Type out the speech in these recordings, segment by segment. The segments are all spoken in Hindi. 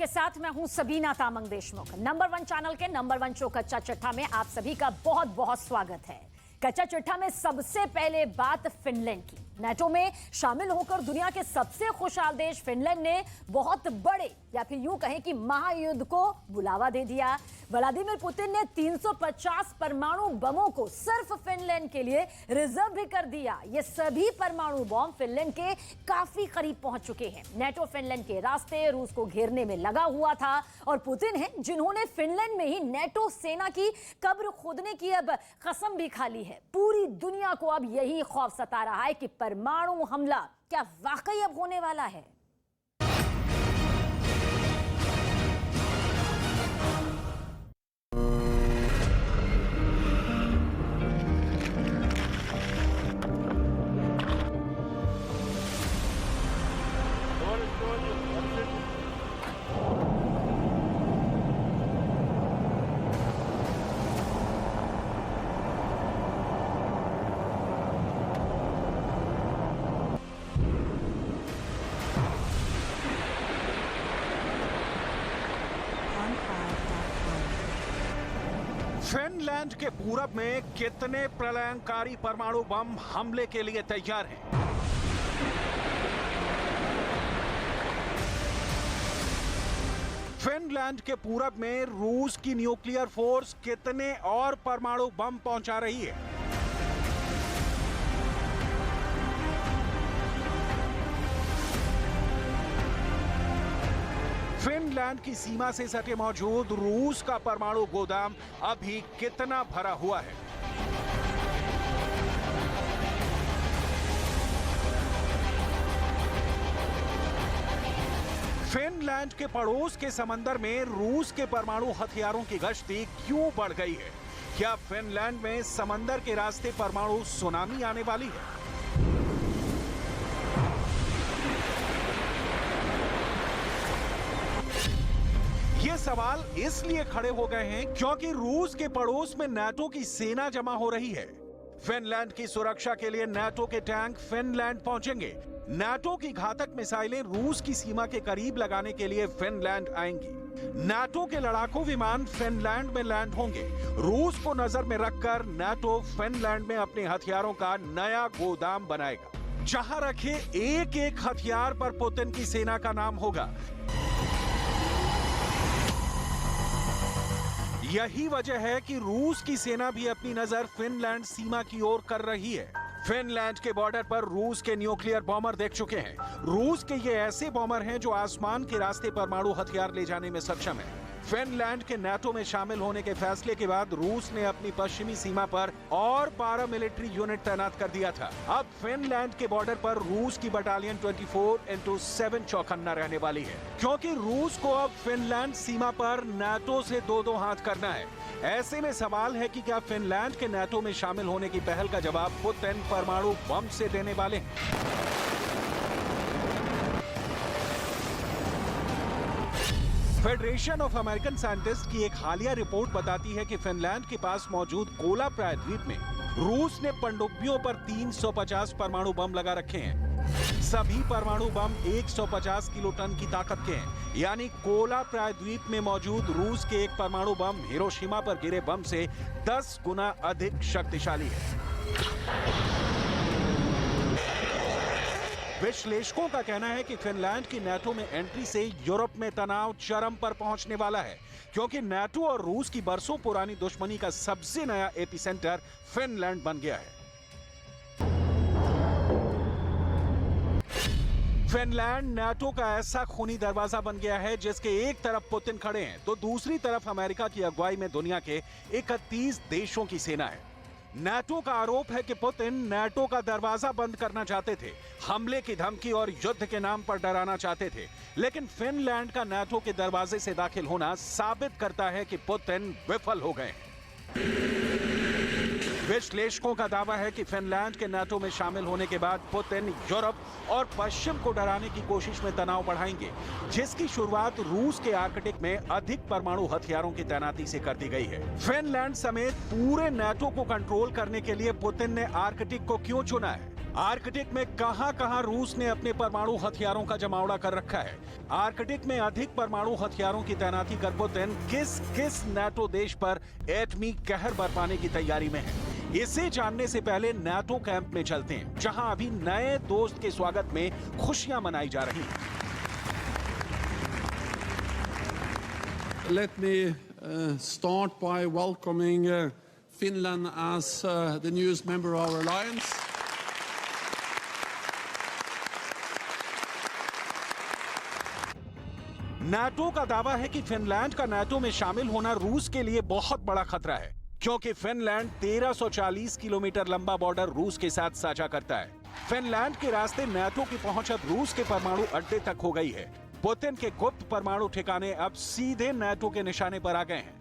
साथ मैं हूं सबीना तामंग देशमुख। नंबर 1 चैनल के नंबर 1 शो कच्चा चिट्ठा में आप सभी का बहुत बहुत स्वागत है। कच्चा चिट्ठा में सबसे पहले बात फिनलैंड की। नेटो में शामिल होकर दुनिया के सबसे खुशहाल देश फिनलैंड ने बहुत बड़े या फिर यूं कहें कि महायुद्ध को बुलावा दे दिया। व्लादिमीर पुतिन ने 350 परमाणु बमों को सिर्फ फिनलैंड के लिए रिजर्व भी कर दिया। ये सभी परमाणु बम फिनलैंड के काफी करीब पहुंच चुके हैं। नेटो फिनलैंड के रास्ते रूस को घेरने में लगा हुआ था और पुतिन हैं जिन्होंने फिनलैंड में ही नेटो सेना की कब्र खोदने की अब कसम भी खा ली है। पूरी दुनिया को अब यही खौफ सता रहा है कि परमाणु हमला क्या वाकई अब होने वाला है। फिनलैंड के पूरब में कितने प्रलयंकारी परमाणु बम हमले के लिए तैयार हैं? फिनलैंड के पूरब में रूस की न्यूक्लियर फोर्स कितने और परमाणु बम पहुंचा रही है? फिनलैंड की सीमा से सटे मौजूद रूस का परमाणु गोदाम अभी कितना भरा हुआ है? फिनलैंड के पड़ोस के समंदर में रूस के परमाणु हथियारों की गश्ती क्यों बढ़ गई है? क्या फिनलैंड में समंदर के रास्ते परमाणु सुनामी आने वाली है? ये सवाल इसलिए खड़े हो गए हैं क्योंकि रूस के पड़ोस में नाटो की सेना जमा हो रही है। फिनलैंड की सुरक्षा के लिए नाटो के टैंक फिनलैंड पहुंचेंगे। नाटो की घातक मिसाइलें रूस की सीमा के करीब लगाने के लिए फिनलैंड आएंगी। नाटो के लड़ाकू विमान फिनलैंड में लैंड होंगे। रूस को नजर में रखकर नाटो फिनलैंड में अपने हथियारों का नया गोदाम बनाएगा। जहां रखे एक एक हथियार पर पुतिन की सेना का नाम होगा। यही वजह है कि रूस की सेना भी अपनी नजर फिनलैंड सीमा की ओर कर रही है। फिनलैंड के बॉर्डर पर रूस के न्यूक्लियर बॉम्बर देख चुके हैं। रूस के ये ऐसे बॉम्बर हैं जो आसमान के रास्ते परमाणु हथियार ले जाने में सक्षम है। फिनलैंड के नाटो में शामिल होने के फैसले के बाद रूस ने अपनी पश्चिमी सीमा पर और पैरामिलिट्री यूनिट तैनात कर दिया था। अब फिनलैंड के बॉर्डर पर रूस की बटालियन 24x7 चौकन्ना रहने वाली है, क्योंकि रूस को अब फिनलैंड सीमा पर नाटो से दो हाथ करना है। ऐसे में सवाल है कि क्या फिनलैंड के नाटो में शामिल होने की पहल का जवाब पुतिन परमाणु बम से देने वाले हैं? फेडरेशन ऑफ अमेरिकन साइंटिस्ट की एक हालिया रिपोर्ट बताती है कि फिनलैंड के पास मौजूद कोला प्राय द्वीप में रूस ने पनडुब्बियों पर 350 परमाणु बम लगा रखे हैं। सभी परमाणु बम 150 किलोटन की ताकत के हैं, यानी कोला प्राय द्वीप में मौजूद रूस के एक परमाणु बम हिरोशिमा पर गिरे बम से 10 गुना अधिक शक्तिशाली है। विश्लेषकों का कहना है कि फिनलैंड की नाटो में एंट्री से यूरोप में तनाव चरम पर पहुंचने वाला है, क्योंकि नाटो और रूस की बरसों पुरानी दुश्मनी का सबसे नया एपिसेंटर फिनलैंड बन गया है। फिनलैंड नाटो का ऐसा खूनी दरवाजा बन गया है जिसके एक तरफ पुतिन खड़े हैं तो दूसरी तरफ अमेरिका की अगुवाई में दुनिया के 31 देशों की सेना है। नाटो का आरोप है कि पुतिन नाटो का दरवाजा बंद करना चाहते थे, हमले की धमकी और युद्ध के नाम पर डराना चाहते थे, लेकिन फिनलैंड का नाटो के दरवाजे से दाखिल होना साबित करता है कि पुतिन विफल हो गए। विश्लेषकों का दावा है कि फिनलैंड के नाटो में शामिल होने के बाद पुतिन यूरोप और पश्चिम को डराने की कोशिश में तनाव बढ़ाएंगे, जिसकी शुरुआत रूस के आर्कटिक में अधिक परमाणु हथियारों की तैनाती से कर दी गई है। फिनलैंड समेत पूरे नाटो को कंट्रोल करने के लिए पुतिन ने आर्कटिक को क्यों चुना है? आर्कटिक में कहां-कहां रूस ने अपने परमाणु हथियारों का जमावड़ा कर रखा है। आर्कटिक में अधिक परमाणु हथियारों की तैनाती कर पुतिन किस नाटो देश पर एटमी कहर बरपाने की तैयारी में है। इसे जानने से पहले नाटो कैंप में चलते हैं, जहां अभी नए दोस्त के स्वागत में खुशियां मनाई जा रही हैं। Let me start by welcoming Finland as the newest member of our alliance. NATO का दावा है कि फिनलैंड का नाटो में शामिल होना रूस के लिए बहुत बड़ा खतरा है, क्योंकि फिनलैंड 1340 किलोमीटर लंबा बॉर्डर रूस के साथ साझा करता है। फिनलैंड के रास्ते नाटो की पहुंच अब रूस के परमाणु अड्डे तक हो गई है। पुतिन के गुप्त परमाणु ठिकाने अब सीधे नाटो के निशाने पर आ गए हैं।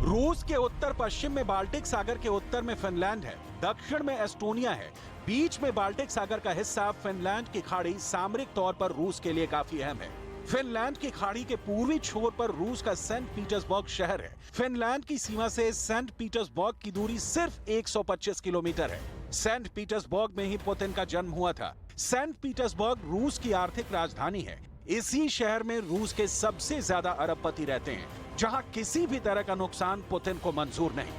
रूस के उत्तर पश्चिम में बाल्टिक सागर के उत्तर में फिनलैंड है, दक्षिण में एस्टोनिया है, बीच में बाल्टिक सागर का हिस्सा फिनलैंड की खाड़ी सामरिक तौर पर रूस के लिए काफी अहम है। फिनलैंड की खाड़ी के पूर्वी छोर पर रूस का सेंट पीटर्सबर्ग शहर है। फिनलैंड की सीमा से सेंट पीटर्सबर्ग की दूरी सिर्फ 125 किलोमीटर है। सेंट पीटर्सबर्ग में ही पुतिन का जन्म हुआ था। सेंट पीटर्सबर्ग रूस की आर्थिक राजधानी है। इसी शहर में रूस के सबसे ज्यादा अरबपति रहते हैं, जहां किसी भी तरह का नुकसान पुतिन को मंजूर नहीं।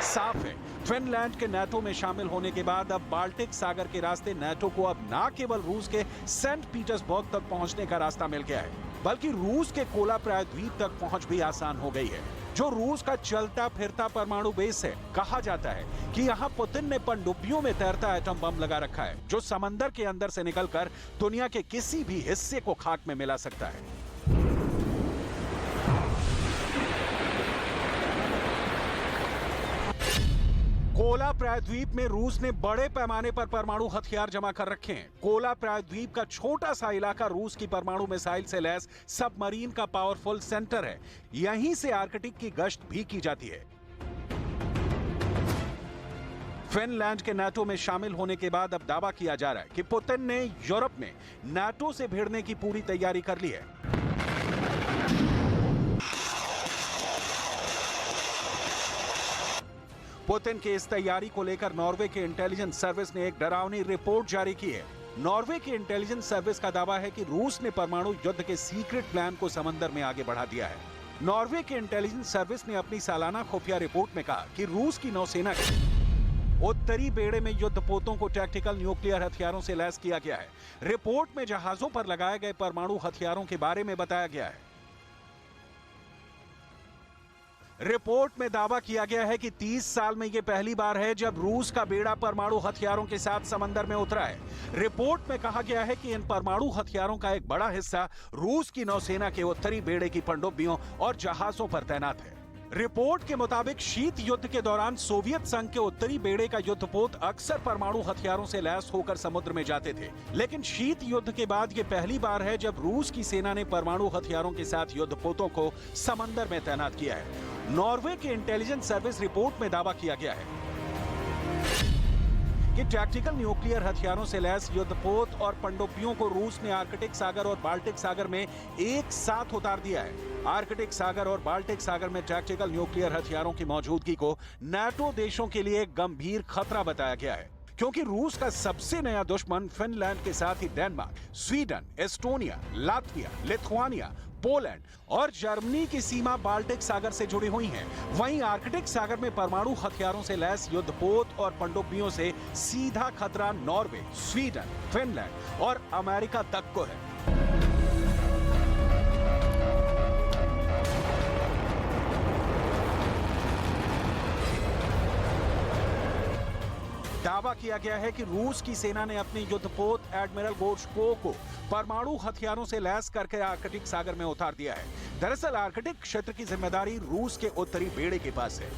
साफ है, फिनलैंड के नाटो में शामिल होने के बाद अब बाल्टिक सागर के रास्ते नाटो को अब न केवल रूस के सेंट पीटर्सबर्ग तक पहुंचने का रास्ता मिल गया है, बल्कि रूस के कोला प्रायद्वीप तक पहुंच भी आसान हो गई है, जो रूस का चलता फिरता परमाणु बेस है। कहा जाता है कि यहाँ पुतिन ने पनडुब्बियों में तैरता एटम बम लगा रखा है, जो समंदर के अंदर से निकलकर दुनिया के किसी भी हिस्से को खाक में मिला सकता है। कोला प्रायद्वीप में रूस ने बड़े पैमाने पर परमाणु हथियार जमा कर रखे हैं। कोला प्रायद्वीप का छोटा सा इलाका रूस की परमाणु मिसाइल से लैस सबमरीन का पावरफुल सेंटर है। यहीं से आर्कटिक की गश्त भी की जाती है। फिनलैंड के नाटो में शामिल होने के बाद अब दावा किया जा रहा है कि पुतिन ने यूरोप में नाटो से भिड़ने की पूरी तैयारी कर ली है। पुतिन की इस तैयारी को लेकर नॉर्वे के इंटेलिजेंस सर्विस ने एक डरावनी रिपोर्ट जारी की है। नॉर्वे की इंटेलिजेंस सर्विस का दावा है कि रूस ने परमाणु युद्ध के सीक्रेट प्लान को समंदर में आगे बढ़ा दिया है। नॉर्वे की इंटेलिजेंस सर्विस ने अपनी सालाना खुफिया रिपोर्ट में कहा कि रूस की नौसेना के उत्तरी बेड़े में युद्धपोतों को टैक्टिकल न्यूक्लियर हथियारों से लैस किया गया है। रिपोर्ट में जहाजों पर लगाए गए परमाणु हथियारों के बारे में बताया गया है। रिपोर्ट में दावा किया गया है कि 30 साल में यह पहली बार है जब रूस का बेड़ा परमाणु हथियारों के साथ समंदर में उतरा है। रिपोर्ट में कहा गया है कि इन परमाणु हथियारों का एक बड़ा हिस्सा रूस की नौसेना के उत्तरी बेड़े की पनडुब्बियों और जहाजों पर तैनात है। रिपोर्ट के मुताबिक शीत युद्ध के दौरान सोवियत संघ के उत्तरी बेड़े का युद्धपोत अक्सर परमाणु हथियारों से लैस होकर समुद्र में जाते थे, लेकिन शीत युद्ध के बाद यह पहली बार है जब रूस की सेना ने परमाणु हथियारों के साथ युद्धपोतों को समंदर में तैनात किया है। नॉर्वे की इंटेलिजेंस सर्विस रिपोर्ट में दावा किया गया है कि टैक्टिकल न्यूक्लियर हथियारों से लैस युद्धपोत और पनडुब्बियों को रूस ने आर्कटिक सागर और बाल्टिक सागर में एक साथ उतार दिया है। आर्कटिक सागर और बाल्टिक सागर में टैक्टिकल न्यूक्लियर हथियारों की मौजूदगी को नाटो देशों के लिए एक गंभीर खतरा बताया गया है, क्योंकि रूस का सबसे नया दुश्मन फिनलैंड के साथ ही Denmark, Sweden, Estonia, Latvia, Lithuania, Poland और जर्मनी की सीमा बाल्टिक सागर से जुड़ी हुई है। वहीं आर्कटिक सागर में परमाणु हथियारों से लैस युद्धपोत और पनडुब्बियों से सीधा खतरा नॉर्वे, स्वीडन, फिनलैंड और अमेरिका तक को है। दावा किया गया है कि रूस की सेना ने अपने युद्धपोत एडमिरल गोर्शकोव को परमाणु हथियारों से लैस करके आर्कटिक सागर में उतार दिया है। दरअसल आर्कटिक क्षेत्र की जिम्मेदारी रूस के उत्तरी बेड़े के पास है।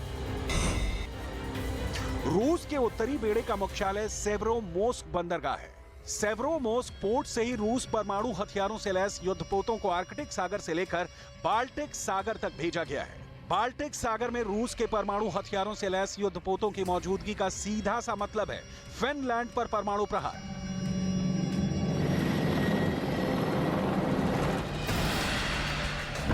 रूस के उत्तरी बेड़े का मुख्यालय सेवरोमोर्स्क बंदरगाह है। सेवरोमोर्स्क पोर्ट से ही रूस परमाणु हथियारों से लैस युद्धपोतों को आर्कटिक सागर से लेकर बाल्टिक सागर तक भेजा गया है। बाल्टिक सागर में रूस के परमाणु हथियारों से लैस युद्धपोतों की मौजूदगी का सीधा सा मतलब है फिनलैंड पर परमाणु प्रहार।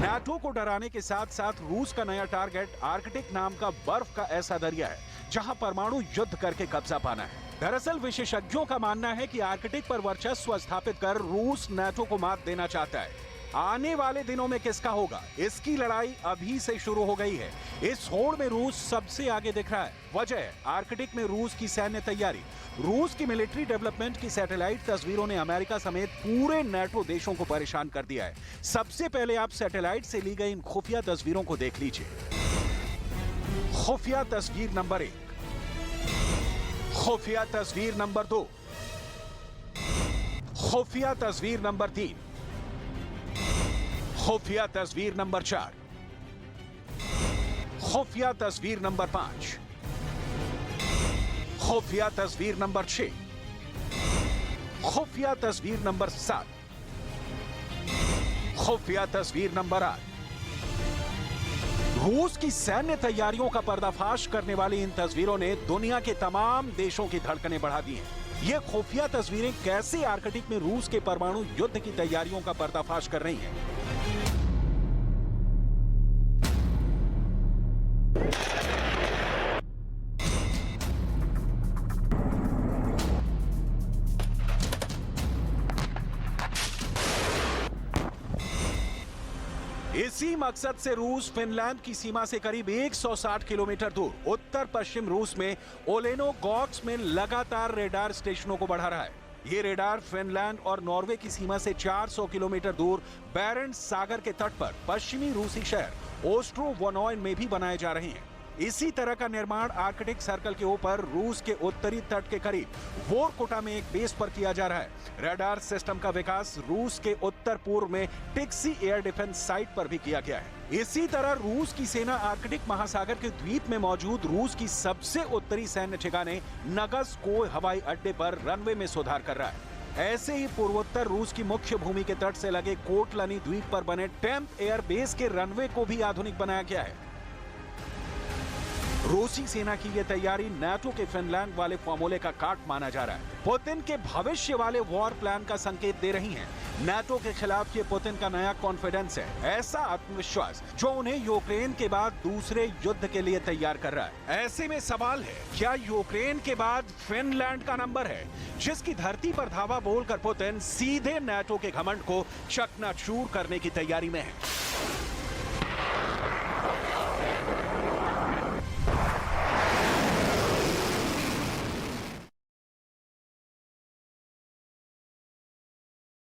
नाटो को डराने के साथ साथ रूस का नया टारगेट आर्कटिक नाम का बर्फ का ऐसा दरिया है जहां परमाणु युद्ध करके कब्जा पाना है। दरअसल विशेषज्ञों का मानना है कि आर्कटिक पर वर्चस्व स्थापित कर रूस नाटो को मात देना चाहता है। आने वाले दिनों में किसका होगा, इसकी लड़ाई अभी से शुरू हो गई है। इस होड़ में रूस सबसे आगे दिख रहा है। वजह है आर्कटिक में रूस की सैन्य तैयारी। रूस की मिलिट्री डेवलपमेंट की सैटेलाइट तस्वीरों ने अमेरिका समेत पूरे नाटो देशों को परेशान कर दिया है। सबसे पहले आप सैटेलाइट से ली गई इन खुफिया तस्वीरों को देख लीजिए। खुफिया तस्वीर नंबर 1, खुफिया तस्वीर नंबर 2, खुफिया तस्वीर नंबर 3, खुफिया तस्वीर नंबर 4, खुफिया तस्वीर नंबर 5, खुफिया तस्वीर नंबर 6, खुफिया तस्वीर नंबर 7, खुफिया तस्वीर नंबर 8। रूस की सैन्य तैयारियों का पर्दाफाश करने वाली इन तस्वीरों ने दुनिया के तमाम देशों की धड़कनें बढ़ा दी हैं। ये खुफिया तस्वीरें कैसे आर्कटिक में रूस के परमाणु युद्ध की तैयारियों का पर्दाफाश कर रही हैं। इसी मकसद से रूस फिनलैंड की सीमा से करीब 160 किलोमीटर दूर उत्तर पश्चिम रूस में ओलेनोगॉर्स्क में लगातार रेडार स्टेशनों को बढ़ा रहा है। ये रेडार फिनलैंड और नॉर्वे की सीमा से 400 किलोमीटर दूर बैरेंट्स सागर के तट पर पश्चिमी रूसी शहर ओस्ट्रोवोनॉय में भी बनाए जा रहे हैं। इसी तरह का निर्माण आर्कटिक सर्कल के ऊपर रूस के उत्तरी तट के करीब वोरकुटा में एक बेस पर किया जा रहा है। रडार सिस्टम का विकास रूस के उत्तर पूर्व में टिक्सी एयर डिफेंस साइट पर भी किया गया है। इसी तरह रूस की सेना आर्कटिक महासागर के द्वीप में मौजूद रूस की सबसे उत्तरी सैन्य ठिकाने नगस्कोय हवाई अड्डे पर रनवे में सुधार कर रहा है। ऐसे ही पूर्वोत्तर रूस की मुख्य भूमि के तट से लगे कोटलनी द्वीप पर बने टेम्प एयर बेस के रनवे को भी आधुनिक बनाया गया है। रूसी सेना की यह तैयारी नाटो के फिनलैंड वाले फॉर्मूले का काट माना जा रहा है। पुतिन के भविष्य वाले वॉर प्लान का संकेत दे रही हैं। नाटो के खिलाफ ये पुतिन का नया कॉन्फिडेंस है, ऐसा आत्मविश्वास जो उन्हें यूक्रेन के बाद दूसरे युद्ध के लिए तैयार कर रहा है। ऐसे में सवाल है, क्या यूक्रेन के बाद फिनलैंड का नंबर है, जिसकी धरती पर धावा बोलकर पुतिन सीधे नाटो के घमंड को चकनाचूर करने की तैयारी में है।